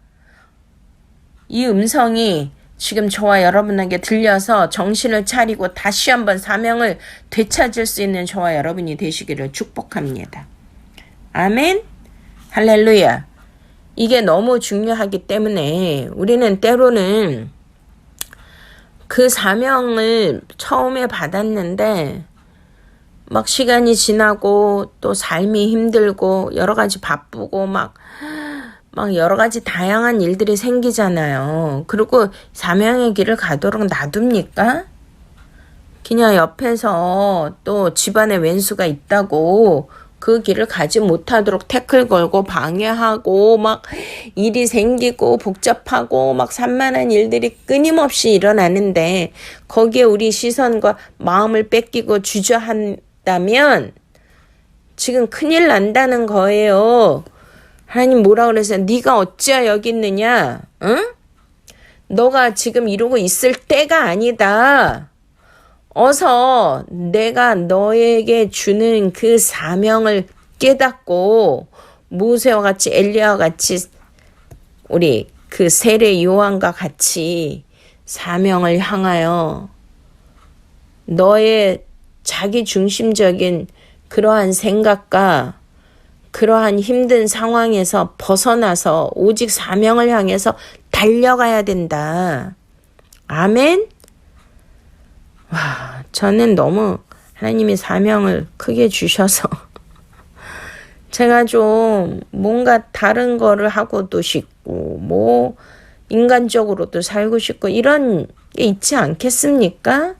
이 음성이 지금 저와 여러분에게 들려서 정신을 차리고 다시 한번 사명을 되찾을 수 있는 저와 여러분이 되시기를 축복합니다. 아멘. 할렐루야. 이게 너무 중요하기 때문에 우리는 때로는 그 사명을 처음에 받았는데 막 시간이 지나고 또 삶이 힘들고 여러 가지 바쁘고 막 여러 가지 다양한 일들이 생기잖아요. 그리고 사명의 길을 가도록 놔둡니까? 그냥 옆에서 또 집안에 왼수가 있다고 그 길을 가지 못하도록 태클 걸고 방해하고 막 일이 생기고 복잡하고 막 산만한 일들이 끊임없이 일어나는데 거기에 우리 시선과 마음을 뺏기고 주저한다면 지금 큰일 난다는 거예요. 하나님 뭐라 그랬어요? 네가 어찌하여 여기 있느냐? 응? 너가 지금 이러고 있을 때가 아니다. 어서 내가 너에게 주는 그 사명을 깨닫고 모세와 같이 엘리야와 같이 우리 그 세례 요한과 같이 사명을 향하여 너의 자기 중심적인 그러한 생각과 그러한 힘든 상황에서 벗어나서 오직 사명을 향해서 달려가야 된다. 아멘? 와, 저는 너무 하나님이 사명을 크게 주셔서 제가 좀 뭔가 다른 거를 하고도 싶고 뭐 인간적으로도 살고 싶고 이런 게 있지 않겠습니까?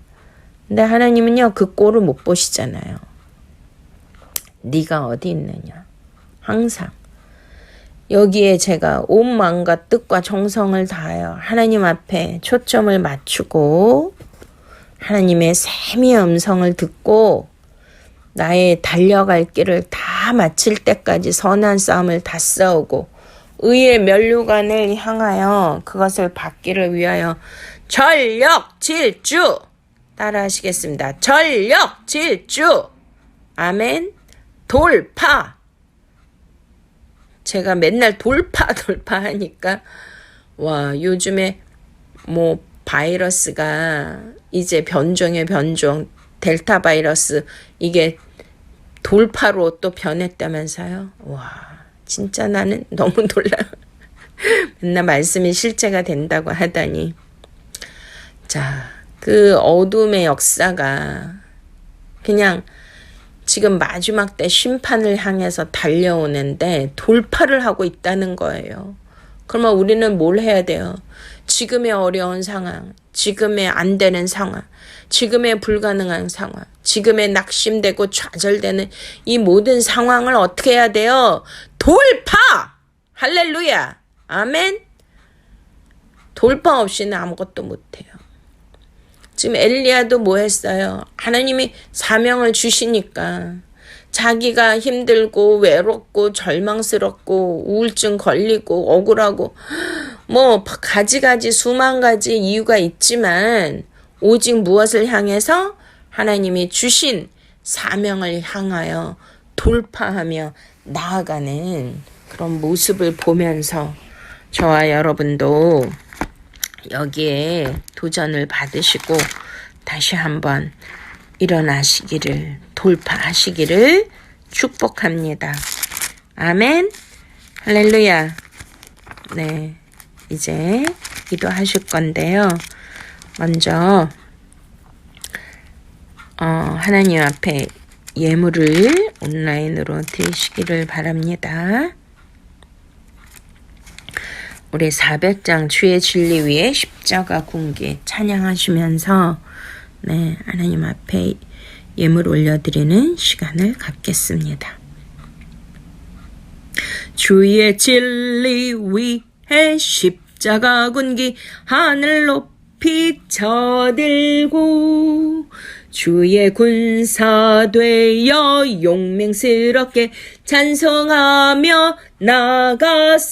근데 하나님은요 그 꼴을 못 보시잖아요. 네가 어디 있느냐. 항상 여기에 제가 온 마음과 뜻과 정성을 다하여 하나님 앞에 초점을 맞추고 하나님의 세미의 음성을 듣고 나의 달려갈 길을 다 마칠 때까지 선한 싸움을 다 싸우고 의의 면류관을 향하여 그것을 받기를 위하여 전력 질주 따라 하시겠습니다. 전력 질주 아멘. 돌파. 제가 맨날 돌파 하니까 와 요즘에 뭐 바이러스가 이제 변종의 변종 델타 바이러스 이게 돌파로 또 변했다면서요. 와 진짜 나는 너무 놀라요. 맨날 말씀이 실제가 된다고 하다니. 자, 그 어둠의 역사가 그냥 지금 마지막 때 심판을 향해서 달려오는데 돌파를 하고 있다는 거예요. 그러면 우리는 뭘 해야 돼요? 지금의 어려운 상황, 지금의 안 되는 상황, 지금의 불가능한 상황, 지금의 낙심되고 좌절되는 이 모든 상황을 어떻게 해야 돼요? 돌파! 할렐루야! 아멘? 돌파 없이는 아무것도 못해요. 지금 엘리야도 뭐 했어요? 하나님이 사명을 주시니까 자기가 힘들고 외롭고 절망스럽고 우울증 걸리고 억울하고 뭐 가지가지 수만 가지 이유가 있지만 오직 무엇을 향해서 하나님이 주신 사명을 향하여 돌파하며 나아가는 그런 모습을 보면서 저와 여러분도 여기에 도전을 받으시고 다시 한번 일어나시기를 돌파하시기를 축복합니다. 아멘. 할렐루야. 네, 이제 기도하실 건데요. 먼저 하나님 앞에 예물을 온라인으로 드리시기를 바랍니다. 우리 400장 주의 진리 위에 십자가 군기 찬양하시면서 네, 하나님 앞에 예물 올려드리는 시간을 갖겠습니다. 주의 진리 위에 십자가 군기 하늘 높이 쳐들고 주의 군사 되어 용맹스럽게 찬송하며 나가세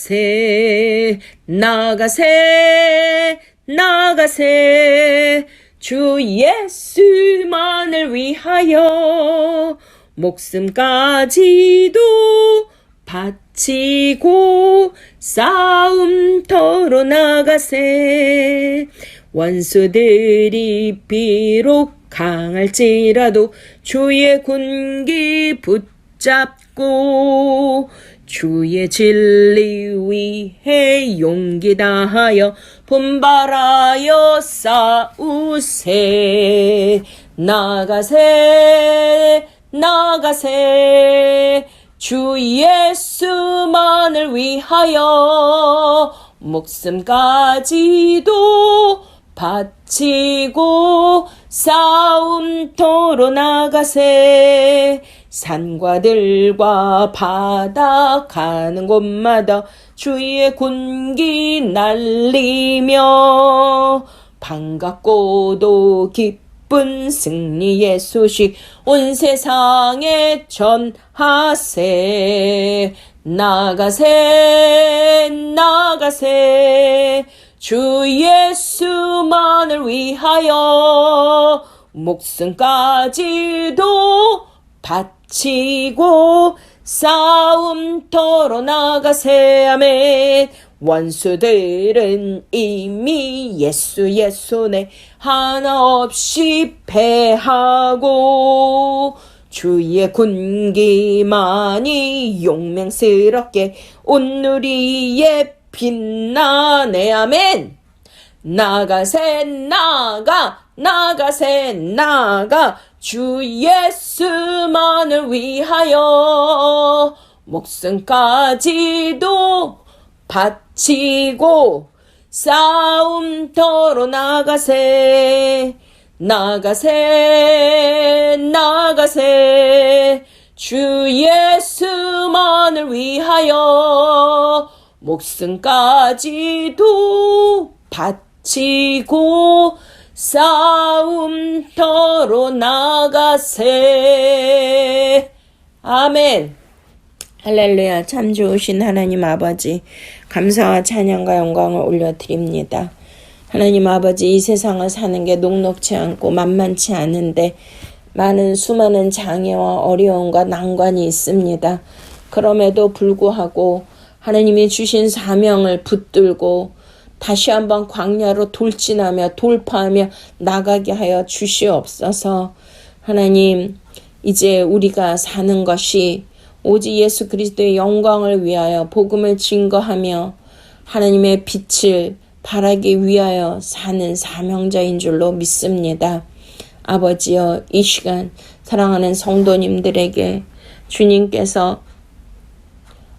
나가세 나가세 주 예수만을 위하여 목숨까지도 바치고 싸움터로 나가세 원수들이 비록 강할지라도 주의 군기 붙잡고 주의 진리 위에 용기 다하여 분발하여 싸우세 나가세 나가세 주 예수만을 위하여 목숨까지도 바치고 싸움터로 나가세. 산과 들과 바다 가는 곳마다 주의 군기 날리며 반갑고도 기쁜 승리의 소식 온 세상에 전하세. 나가세 나가세 주 예수만을 위하여 목숨까지도 바치고 싸움터로 나가세. 아멘. 원수들은 이미 예수의 손에 하나 없이 패하고 주의 군기만이 용맹스럽게 온누리에 빛나네. 아멘. 나가세 나가세 나가 주 예수만을 위하여 목숨까지도 바치고 싸움터로 나가세. 나가세 주 예수만을 위하여 목숨까지도 바치고 싸움터로 나가세. 아멘. 할렐루야. 참 좋으신 하나님 아버지, 감사와 찬양과 영광을 올려드립니다. 하나님 아버지, 이 세상을 사는 게 녹록지 않고 만만치 않은데 많은 수많은 장애와 어려움과 난관이 있습니다. 그럼에도 불구하고 하나님이 주신 사명을 붙들고 다시 한번 광야로 돌진하며 돌파하며 나가게 하여 주시옵소서. 하나님, 이제 우리가 사는 것이 오직 예수 그리스도의 영광을 위하여 복음을 증거하며 하나님의 빛을 바라기 위하여 사는 사명자인 줄로 믿습니다. 아버지여, 이 시간 사랑하는 성도님들에게 주님께서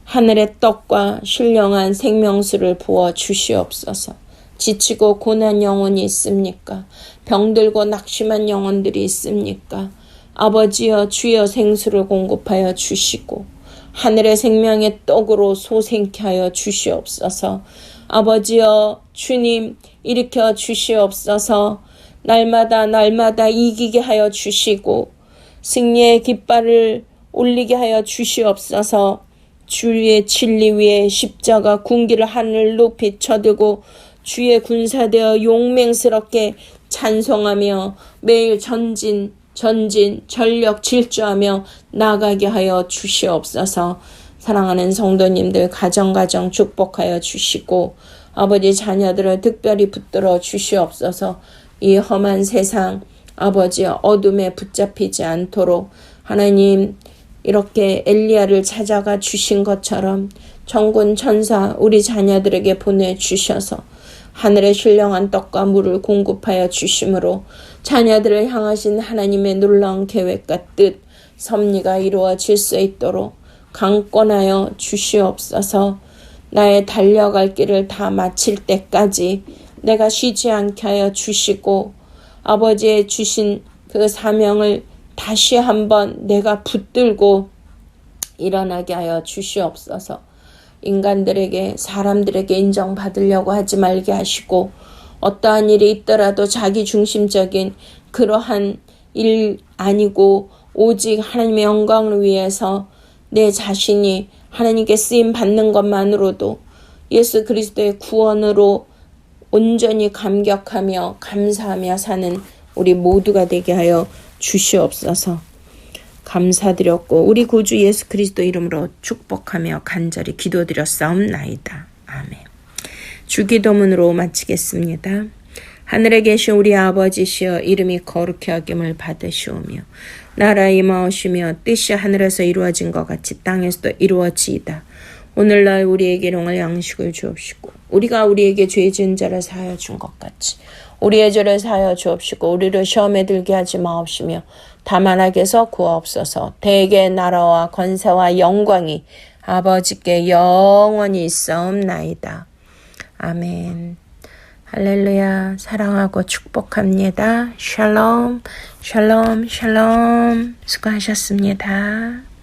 하늘의 떡과 신령한 생명수를 부어 주시옵소서. 지치고 고난 영혼이 있습니까? 병들고 낙심한 영혼들이 있습니까? 아버지여, 주여 생수를 공급하여 주시고 하늘의 생명의 떡으로 소생케 하여 주시옵소서. 아버지여, 주님 일으켜 주시옵소서. 날마다 이기게 하여 주시고 승리의 깃발을 올리게 하여 주시옵소서. 주의 진리 위에 십자가 군기를 하늘 높이 쳐들고 주의 군사되어 용맹스럽게 찬송하며 매일 전진 전력 질주하며 나가게 하여 주시옵소서. 사랑하는 성도님들 가정 축복하여 주시고 아버지 자녀들을 특별히 붙들어 주시옵소서. 이 험한 세상 아버지 어둠에 붙잡히지 않도록 하나님 이렇게 엘리야를 찾아가 주신 것처럼 천군 천사 우리 자녀들에게 보내주셔서 하늘의 신령한 떡과 물을 공급하여 주심으로 자녀들을 향하신 하나님의 놀라운 계획과 뜻 섭리가 이루어질 수 있도록 강권하여 주시옵소서. 나의 달려갈 길을 다 마칠 때까지 내가 쉬지 않게 하여 주시고 아버지의 주신 그 사명을 다시 한번 내가 붙들고 일어나게 하여 주시옵소서. 인간들에게 사람들에게 인정받으려고 하지 말게 하시고 어떠한 일이 있더라도 자기 중심적인 그러한 일 아니고 오직 하나님의 영광을 위해서 내 자신이 하나님께 쓰임 받는 것만으로도 예수 그리스도의 구원으로 온전히 감격하며 감사하며 사는 우리 모두가 되게 하여 주시옵소서. 감사드렸고 우리 구주 예수 그리스도 이름으로 축복하며 간절히 기도드렸사옵나이다. 아멘. 주기도문으로 마치겠습니다. 하늘에 계신 우리 아버지시여, 이름이 거룩히 여김을 받으시오며 나라 임하오시며 뜻이 하늘에서 이루어진 것 같이 땅에서도 이루어지이다. 오늘날 우리에게 일용할 양식을 주옵시고 우리가 우리에게 죄 지은 자를 사하여 준 것 같이 우리의 죄를 사하여 주옵시고 우리를 시험에 들게 하지 마옵시며 다만 악에서 구하옵소서. 대개 나라와 권세와 영광이 아버지께 영원히 있사옵나이다. 아멘. 할렐루야. 사랑하고 축복합니다. 샬롬, 샬롬, 샬롬. 수고하셨습니다.